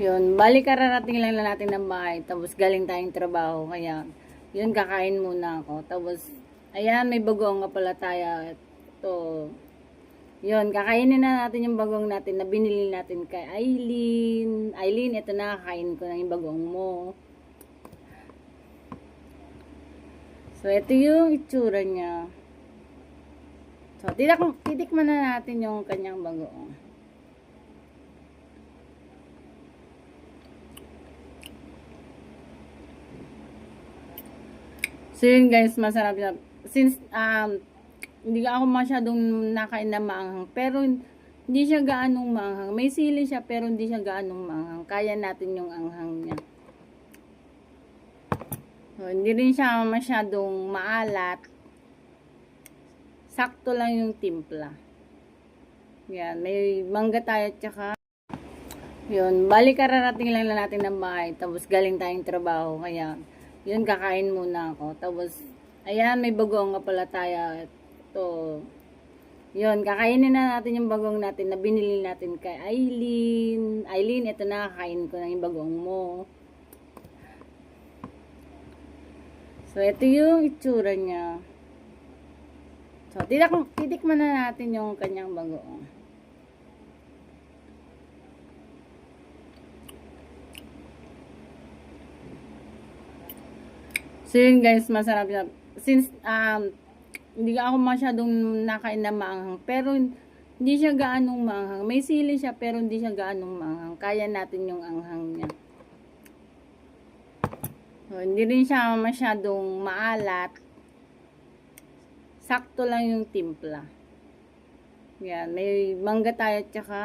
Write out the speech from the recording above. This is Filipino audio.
Yun, bali kararating lang na natin ng bahay, tapos galing tayong trabaho, kaya, yun, kakain muna ako. Tapos, ayan, may bagoong nga pala tayo. Ito, yun, kakainin na natin yung bagong natin na binili natin kay Aileen. Aileen, ito na, kakainin ko na yung bagong mo. So, ito yung itsura niya. So, titikman na natin yung kanyang bagoong. So yun guys, masarap siya. Since hindi ako masyadong nakain na maanghang, pero hindi siya gaanong maanghang. May sili siya pero hindi siya gaanong maanghang. Kaya natin yung anghang niya. So, hindi rin siya masyadong maalat. Sakto lang yung timpla. Yan, may mangga tayo tsaka yun, bali kararating lang na natin ng bahay, tapos galing tayong trabaho, kaya yun, kakain muna ako. Tapos, ayan, may bagong nga pala tayo. Ito, yun, kakainin na natin yung bagong natin na binili natin kay Aileen. Aileen, ito na, kakainin ko na yung bagong mo. So, ito yung itsura niya. So, titikman na natin yung kanyang bagong. So yun guys, masarap siya. Since hindi ako masyadong nakain na maanghang, pero hindi siya gaanong maanghang. May sili siya pero hindi siya gaanong maanghang. Kaya natin yung anghang niya. So, hindi rin siya masyadong maalat. Sakto lang yung timpla. Yan, may mangga tayo tsaka